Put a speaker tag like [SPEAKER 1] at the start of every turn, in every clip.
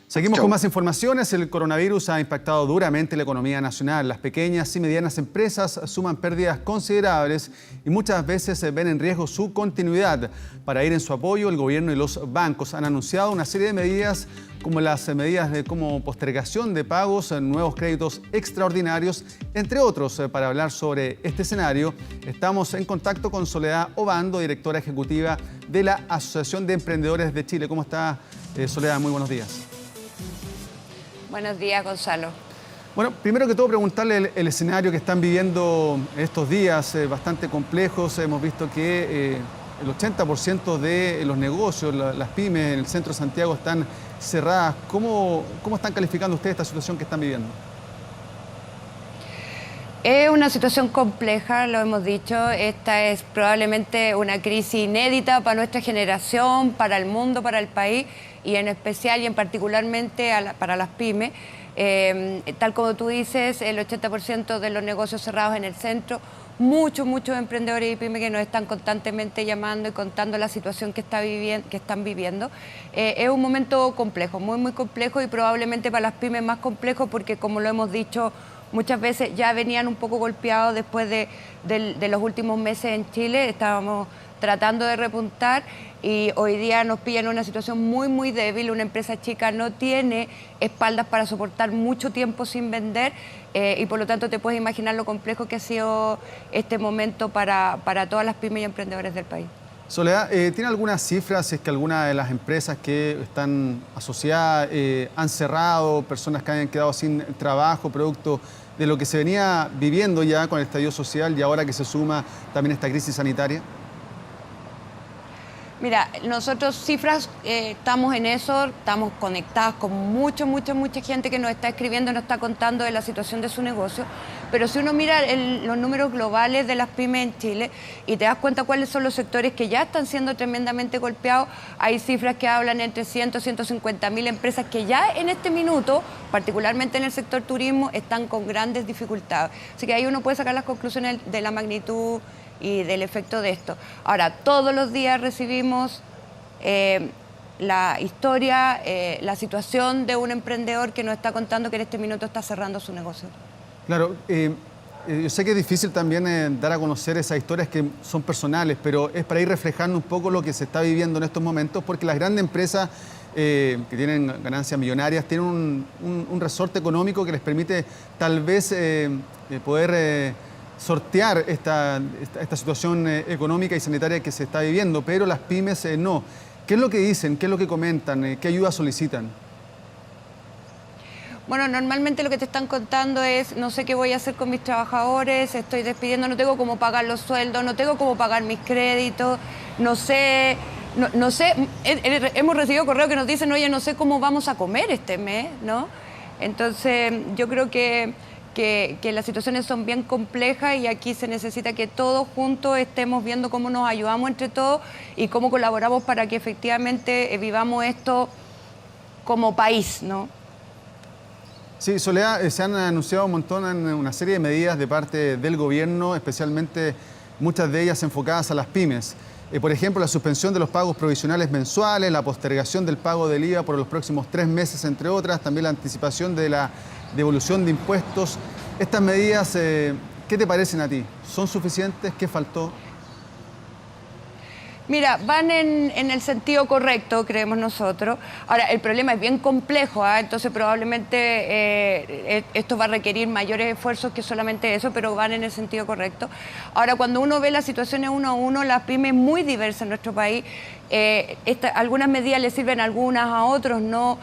[SPEAKER 1] Seguimos
[SPEAKER 2] Chau.
[SPEAKER 1] con más informaciones. El coronavirus ha impactado duramente la economía nacional. Las pequeñas y medianas empresas suman pérdidas considerables y muchas veces ven en riesgo su continuidad. Para ir en su apoyo, el gobierno y los bancos han anunciado una serie de medidas como las medidas como postergación de pagos, nuevos créditos extraordinarios, entre otros. Para hablar sobre este escenario, estamos en contacto con Soledad Obando, directora ejecutiva de la Asociación de Emprendedores de Chile. ¿Cómo está, Soledad? Muy buenos días.
[SPEAKER 3] Buenos días, Gonzalo.
[SPEAKER 1] Bueno, primero que todo preguntarle el escenario que están viviendo estos días bastante complejos. Hemos visto que el 80% de los negocios, las pymes en el centro de Santiago están cerradas. ¿Cómo están calificando ustedes esta situación que están viviendo?
[SPEAKER 3] Es una situación compleja, lo hemos dicho. Esta es probablemente una crisis inédita para nuestra generación, para el mundo, para el país y en especial y en particularmente para las pymes. Tal como tú dices, el 80% de los negocios cerrados en el centro, muchos emprendedores y pymes que nos están constantemente llamando y contando la situación que están viviendo. Es un momento complejo, muy complejo, y probablemente para las pymes más complejo porque, como lo hemos dicho muchas veces, ya venían un poco golpeados después de los últimos meses en Chile. Estábamos tratando de repuntar y hoy día nos pillan en una situación muy débil. Una empresa chica no tiene espaldas para soportar mucho tiempo sin vender y por lo tanto te puedes imaginar lo complejo que ha sido este momento para todas las pymes y emprendedores del país.
[SPEAKER 1] Soledad, ¿tiene algunas cifras? Si es que alguna de las empresas que están asociadas han cerrado, personas que hayan quedado sin trabajo, producto de lo que se venía viviendo ya con el estallido social y ahora que se suma también esta crisis sanitaria?
[SPEAKER 3] Mira, nosotros cifras, estamos en eso, estamos conectados con mucha gente que nos está escribiendo, nos está contando de la situación de su negocio, pero si uno mira los números globales de las pymes en Chile y te das cuenta cuáles son los sectores que ya están siendo tremendamente golpeados, hay cifras que hablan entre 100 y 150 mil empresas que ya en este minuto, particularmente en el sector turismo, están con grandes dificultades. Así que ahí uno puede sacar las conclusiones de la magnitud y del efecto de esto. Ahora, todos los días recibimos la historia, la situación de un emprendedor que nos está contando que en este minuto está cerrando su negocio.
[SPEAKER 1] Claro, yo sé que es difícil también dar a conocer esas historias que son personales, pero es para ir reflejando un poco lo que se está viviendo en estos momentos, porque las grandes empresas que tienen ganancias millonarias tienen un resorte económico que les permite tal vez poder sortear esta situación económica y sanitaria que se está viviendo, pero las pymes no. ¿Qué es lo que dicen? ¿Qué es lo que comentan? ¿Qué ayuda solicitan?
[SPEAKER 3] Bueno, normalmente lo que te están contando es: no sé qué voy a hacer con mis trabajadores, estoy despidiendo, no tengo cómo pagar los sueldos, no tengo cómo pagar mis créditos, no sé. Hemos recibido correos que nos dicen: oye, no sé cómo vamos a comer este mes, ¿no? Entonces, yo creo que las situaciones son bien complejas y aquí se necesita que todos juntos estemos viendo cómo nos ayudamos entre todos y cómo colaboramos para que efectivamente vivamos esto como país, ¿no?
[SPEAKER 1] Sí, Soledad, se han anunciado un montón, una serie de medidas de parte del gobierno, especialmente muchas de ellas enfocadas a las pymes. Por ejemplo, la suspensión de los pagos provisionales mensuales, la postergación del pago del IVA por los próximos 3 meses, entre otras, también la anticipación de la devolución de impuestos. Estas medidas, ¿qué te parecen a ti? ¿Son suficientes? ¿Qué faltó?
[SPEAKER 3] Mira, van en el sentido correcto, creemos nosotros. Ahora, el problema es bien complejo, entonces probablemente esto va a requerir mayores esfuerzos que solamente eso, pero van en el sentido correcto. Ahora, cuando uno ve las situaciones uno a uno, las pymes muy diversas en nuestro país, algunas medidas le sirven a algunas, a otros no,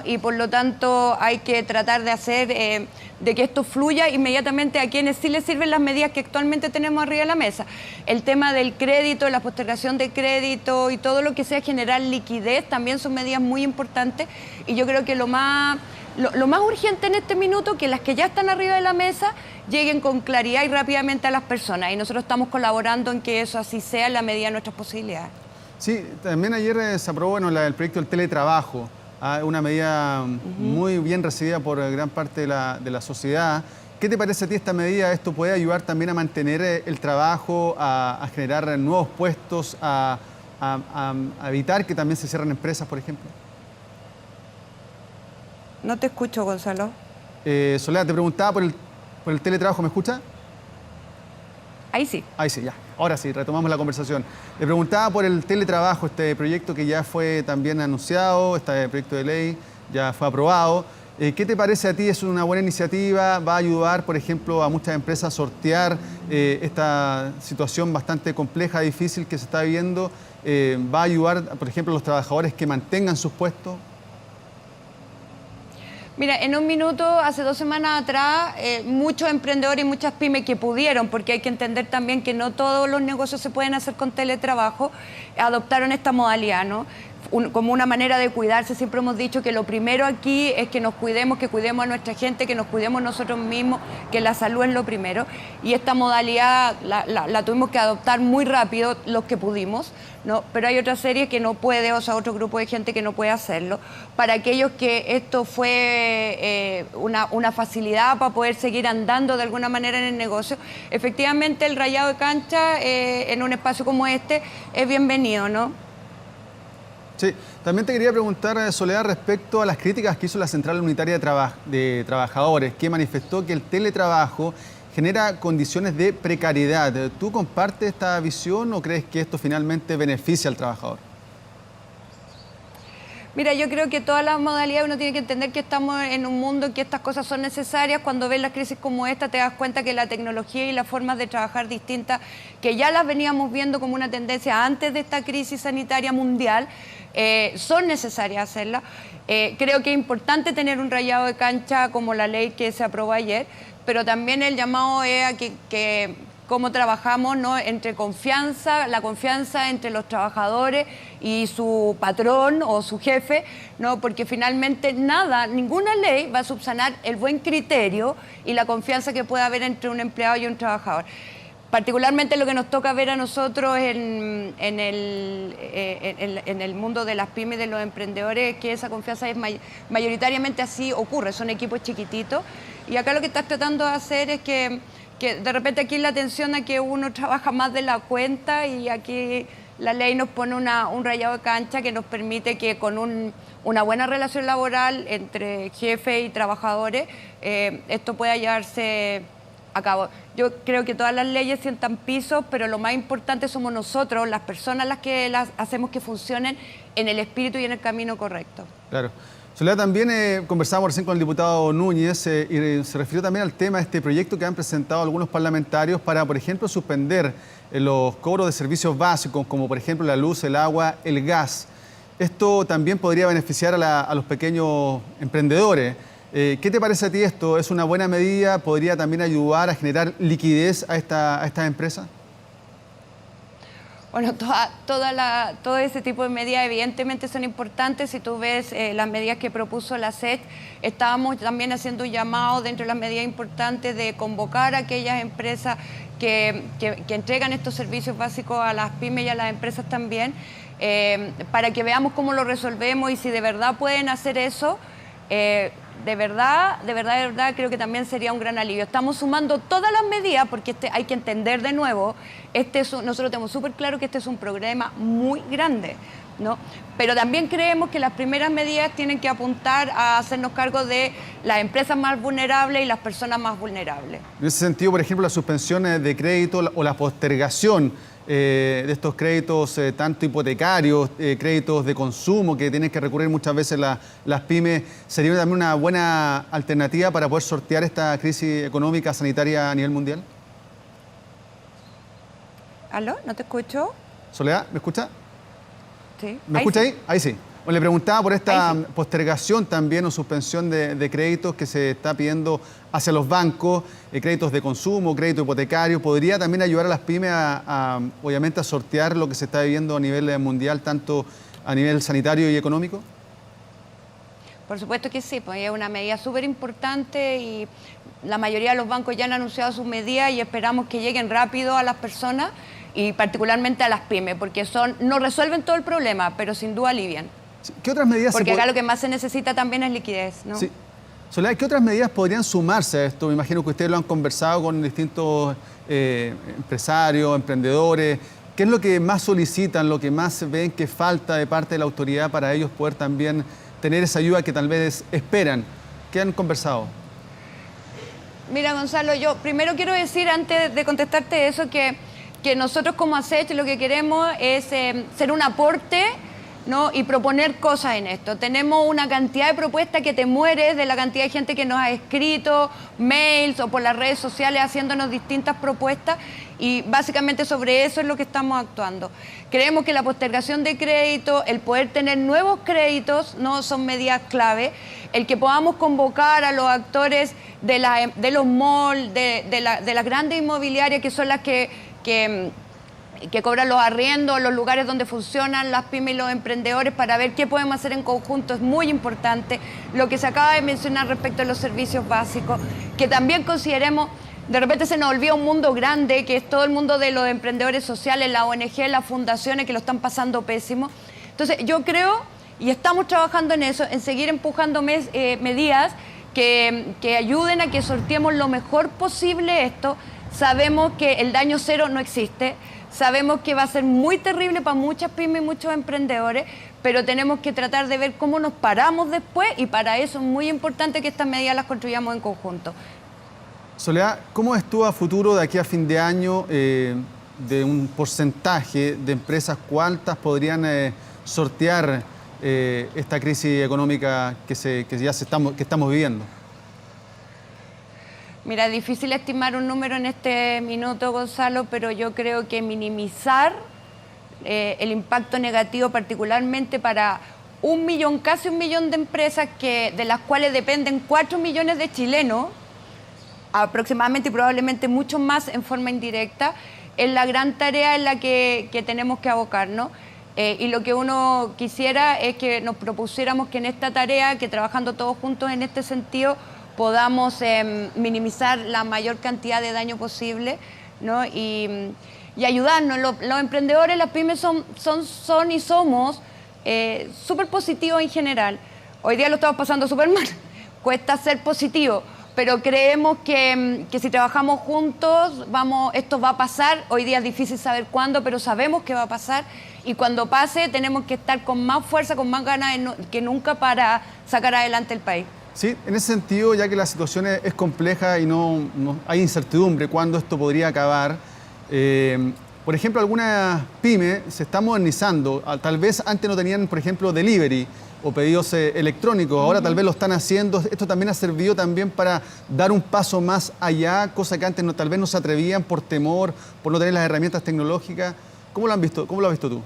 [SPEAKER 3] y por lo tanto hay que tratar de hacer de que esto fluya inmediatamente a quienes sí les sirven las medidas que actualmente tenemos arriba de la mesa. El tema del crédito, la postergación de crédito y todo lo que sea generar liquidez también son medidas muy importantes, y yo creo que lo más urgente en este minuto, que las que ya están arriba de la mesa lleguen con claridad y rápidamente a las personas, y nosotros estamos colaborando en que eso así sea en la medida de nuestras posibilidades.
[SPEAKER 1] Sí, también ayer se aprobó el proyecto del teletrabajo, una medida muy bien recibida por gran parte de la sociedad. ¿Qué te parece a ti esta medida? ¿Esto puede ayudar también a mantener el trabajo, a generar nuevos puestos, a evitar que también se cierren empresas, por ejemplo?
[SPEAKER 3] No te escucho, Gonzalo.
[SPEAKER 1] Soledad, te preguntaba por el teletrabajo, ¿me escucha?
[SPEAKER 3] Ahí sí.
[SPEAKER 1] Ahí sí, ya. Ahora sí, retomamos la conversación. Le preguntaba por el teletrabajo, este proyecto que ya fue también anunciado, este proyecto de ley ya fue aprobado. ¿Qué te parece a ti? ¿Es una buena iniciativa? ¿Va a ayudar, por ejemplo, a muchas empresas a sortear esta situación bastante compleja, difícil que se está viviendo? ¿Va a ayudar, por ejemplo, a los trabajadores que mantengan sus puestos?
[SPEAKER 3] Mira, en un minuto, hace 2 semanas atrás, muchos emprendedores y muchas pymes que pudieron, porque hay que entender también que no todos los negocios se pueden hacer con teletrabajo, adoptaron esta modalidad, ¿no? Como una manera de cuidarse. Siempre hemos dicho que lo primero aquí es que nos cuidemos, que cuidemos a nuestra gente, que nos cuidemos nosotros mismos, que la salud es lo primero. Y esta modalidad la tuvimos que adoptar muy rápido los que pudimos, ¿no? Pero hay otra serie que no puede, o sea, otro grupo de gente que no puede hacerlo. Para aquellos que esto fue una facilidad para poder seguir andando de alguna manera en el negocio, efectivamente el rayado de cancha en un espacio como este es bienvenido, ¿no?
[SPEAKER 1] Sí, también te quería preguntar, Soledad, respecto a las críticas que hizo la Central Unitaria de Trabajadores, que manifestó que el teletrabajo genera condiciones de precariedad. ¿Tú compartes esta visión o crees que esto finalmente beneficia al trabajador?
[SPEAKER 3] Mira, yo creo que todas las modalidades uno tiene que entender que estamos en un mundo en que estas cosas son necesarias. Cuando ves las crisis como esta te das cuenta que la tecnología y las formas de trabajar distintas, que ya las veníamos viendo como una tendencia antes de esta crisis sanitaria mundial, son necesarias hacerlas. Creo que es importante tener un rayado de cancha como la ley que se aprobó ayer, pero también el llamado es a que cómo trabajamos, ¿no? Entre confianza, la confianza entre los trabajadores y su patrón o su jefe, ¿no? Porque finalmente ninguna ley va a subsanar el buen criterio y la confianza que pueda haber entre un empleado y un trabajador. Particularmente lo que nos toca ver a nosotros en el mundo de las pymes y de los emprendedores es que esa confianza es mayoritariamente así ocurre, son equipos chiquititos. Y acá lo que estás tratando de hacer es que de repente aquí la atención a que uno trabaja más de la cuenta y aquí la ley nos pone un rayado de cancha que nos permite que con una buena relación laboral entre jefe y trabajadores esto pueda llevarse a cabo. Yo creo que todas las leyes sientan pisos, pero lo más importante somos nosotros, las personas las que las hacemos que funcionen en el espíritu y en el camino correcto.
[SPEAKER 1] Claro. Soledad, también conversábamos recién con el diputado Núñez y se refirió también al tema de este proyecto que han presentado algunos parlamentarios para, por ejemplo, suspender los cobros de servicios básicos, como por ejemplo la luz, el agua, el gas. Esto también podría beneficiar a los pequeños emprendedores. ¿Qué te parece a ti esto? ¿Es una buena medida? ¿Podría también ayudar a liquidez a estas empresas?
[SPEAKER 3] Bueno, todo ese tipo de medidas evidentemente son importantes. Si tú ves las medidas que propuso la SEC, estábamos también haciendo un llamado dentro de las medidas importantes de convocar a aquellas empresas que entregan estos servicios básicos a las pymes y a las empresas también, para que veamos cómo lo resolvemos y si de verdad pueden hacer eso. De verdad, creo que también sería un gran alivio. Estamos sumando todas las medidas porque hay que entender de nuevo, nosotros tenemos súper claro que este es un problema muy grande, ¿no? Pero también creemos que las primeras medidas tienen que apuntar a hacernos cargo de las empresas más vulnerables y las personas más vulnerables.
[SPEAKER 1] En ese sentido, por ejemplo, las suspensiones de crédito o la postergación de estos créditos tanto hipotecarios, créditos de consumo que tienen que recurrir muchas veces las pymes, ¿sería también una buena alternativa para poder sortear esta crisis económica sanitaria a nivel mundial?
[SPEAKER 3] ¿Aló? ¿No te escucho?
[SPEAKER 1] Soledad, ¿me escucha?
[SPEAKER 3] Sí.
[SPEAKER 1] ¿Me escucha
[SPEAKER 3] sí.
[SPEAKER 1] ahí? Ahí sí. Bueno, le preguntaba por esta postergación también o suspensión de créditos que se está pidiendo hacia los bancos, créditos de consumo, crédito hipotecario. ¿Podría también ayudar a las pymes obviamente, a sortear lo que se está viviendo a nivel mundial, tanto a nivel sanitario y económico?
[SPEAKER 3] Por supuesto que sí, pues es una medida súper importante y la mayoría de los bancos ya han anunciado sus medidas y esperamos que lleguen rápido a las personas y particularmente a las pymes, porque no resuelven todo el problema, pero sin duda alivian.
[SPEAKER 1] ¿Qué otras medidas?
[SPEAKER 3] Porque acá lo que más se necesita también es liquidez, ¿no?
[SPEAKER 1] Sí. Soledad, ¿qué otras medidas podrían sumarse a esto? Me imagino que ustedes lo han conversado con distintos empresarios, emprendedores. ¿Qué es lo que más solicitan, lo que más ven que falta de parte de la autoridad para ellos poder también tener esa ayuda que tal vez esperan? ¿Qué han conversado?
[SPEAKER 3] Mira, Gonzalo, yo primero quiero decir, antes de contestarte eso, que nosotros como ASECH lo que queremos es ser un aporte, ¿no? Y proponer cosas en esto. Tenemos una cantidad de propuestas que te mueres de la cantidad de gente que nos ha escrito, mails o por las redes sociales haciéndonos distintas propuestas, y básicamente sobre eso es lo que estamos actuando. Creemos que la postergación de crédito, el poder tener nuevos créditos, no son medidas clave, el que podamos convocar a los actores de los malls, de las grandes inmobiliarias, que son las que cobran los arriendos, los lugares donde funcionan las pymes y los emprendedores, para ver qué podemos hacer en conjunto, es muy importante. Lo que se acaba de mencionar respecto a los servicios básicos, que también consideremos, de repente se nos olvida un mundo grande, que es todo el mundo de los emprendedores sociales, las ONG, las fundaciones, que lo están pasando pésimo. Entonces yo creo, y estamos trabajando en eso, en seguir empujando medidas que ayuden a que sorteemos lo mejor posible esto. Sabemos que el daño cero no existe, sabemos que va a ser muy terrible para muchas pymes y muchos emprendedores, pero tenemos que tratar de ver cómo nos paramos después, y para eso es muy importante que estas medidas las construyamos en conjunto.
[SPEAKER 1] Soledad, ¿cómo ves tú a futuro, de aquí a fin de año, de un porcentaje de empresas, cuántas podrían sortear esta crisis económica que estamos viviendo?
[SPEAKER 3] Mira, es difícil estimar un número en este minuto, Gonzalo, pero yo creo que minimizar el impacto negativo, particularmente para casi un millón de empresas, de las cuales dependen 4 millones de chilenos, aproximadamente, y probablemente muchos más en forma indirecta, es la gran tarea en la que tenemos que abocarnos. Y lo que uno quisiera es que nos propusiéramos que en esta tarea, que trabajando todos juntos en este sentido, podamos minimizar la mayor cantidad de daño posible, ¿no? Y ayudarnos. Los emprendedores, las pymes son y somos súper positivos en general. Hoy día lo estamos pasando súper mal, cuesta ser positivo, pero creemos que si trabajamos juntos, esto va a pasar. Hoy día es difícil saber cuándo, pero sabemos que va a pasar, y cuando pase tenemos que estar con más fuerza, con más ganas que nunca para sacar adelante el país.
[SPEAKER 1] Sí, en ese sentido, ya que la situación es compleja y no hay incertidumbre cuándo esto podría acabar, por ejemplo, algunas pymes se están modernizando. Tal vez antes no tenían, por ejemplo, delivery o pedidos electrónicos, ahora tal vez lo están haciendo. Esto también ha servido también para dar un paso más allá, cosa que antes tal vez no se atrevían por temor, por no tener las herramientas tecnológicas. ¿Cómo lo han visto? ¿Cómo lo has visto tú?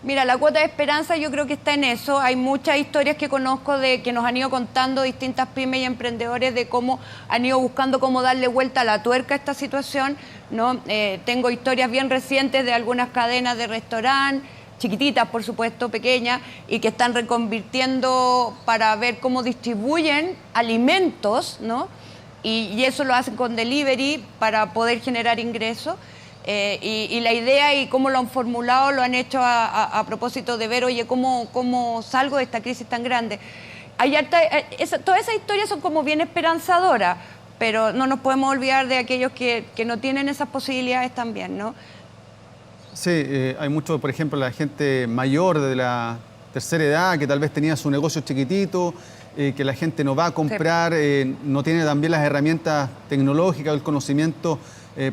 [SPEAKER 3] Mira, la cuota de esperanza yo creo que está en eso. Hay muchas historias que conozco que nos han ido contando distintas pymes y emprendedores de cómo han ido buscando cómo darle vuelta a la tuerca a esta situación, ¿no? Tengo historias bien recientes de algunas cadenas de restaurante, chiquititas por supuesto, pequeñas, y que están reconvirtiendo para ver cómo distribuyen alimentos, ¿no? Y eso lo hacen con delivery para poder generar ingresos. Y la idea y cómo lo han formulado, lo han hecho a propósito de ver, oye, cómo salgo de esta crisis tan grande. Todas esas historias son como bien esperanzadoras, pero no nos podemos olvidar de aquellos que no tienen esas posibilidades también, ¿no?
[SPEAKER 1] Sí, hay mucho, por ejemplo, la gente mayor de la tercera edad que tal vez tenía su negocio chiquitito, que la gente no va a comprar, sí. No tiene también las herramientas tecnológicas o el conocimiento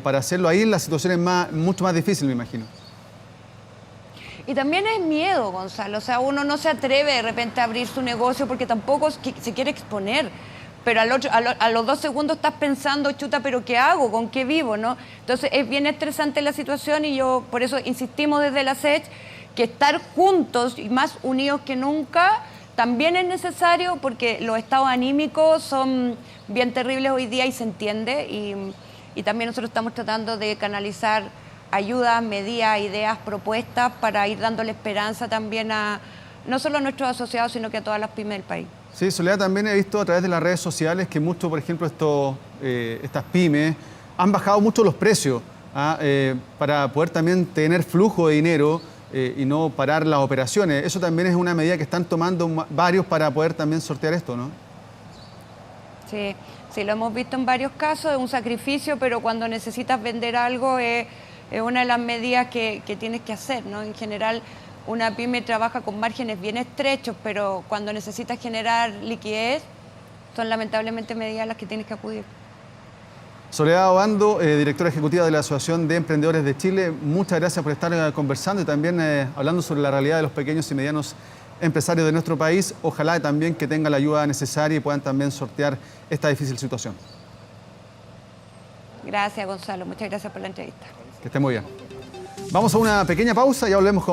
[SPEAKER 1] para hacerlo. Ahí la situación es mucho más difícil, me imagino.
[SPEAKER 3] Y también es miedo, Gonzalo. O sea, uno no se atreve de repente a abrir su negocio porque tampoco se quiere exponer. Pero a los 2 segundos estás pensando, chuta, ¿pero qué hago? ¿Con qué vivo? ¿No? Entonces es bien estresante la situación, y yo por eso insistimos desde la SECH que estar juntos y más unidos que nunca también es necesario, porque los estados anímicos son bien terribles hoy día y se entiende. Y también nosotros estamos tratando de canalizar ayudas, medidas, ideas, propuestas para ir dándole esperanza también no solo a nuestros asociados, sino que a todas las pymes del país.
[SPEAKER 1] Sí, Soledad, también he visto a través de las redes sociales que muchos, por ejemplo, estas pymes han bajado mucho los precios para poder también tener flujo de dinero y no parar las operaciones. Eso también es una medida que están tomando varios para poder también sortear esto, ¿no?
[SPEAKER 3] Sí. Sí, lo hemos visto en varios casos, es un sacrificio, pero cuando necesitas vender algo es una de las medidas que tienes que hacer, ¿no? En general, una pyme trabaja con márgenes bien estrechos, pero cuando necesitas generar liquidez, son lamentablemente medidas a las que tienes que acudir.
[SPEAKER 1] Soledad Obando, directora ejecutiva de la Asociación de Emprendedores de Chile, muchas gracias por estar conversando y también hablando sobre la realidad de los pequeños y medianos empresarios de nuestro país. Ojalá también que tengan la ayuda necesaria y puedan también sortear esta difícil situación.
[SPEAKER 3] Gracias, Gonzalo. Muchas gracias por la entrevista.
[SPEAKER 1] Que esté muy bien. Vamos a una pequeña pausa y ya volvemos con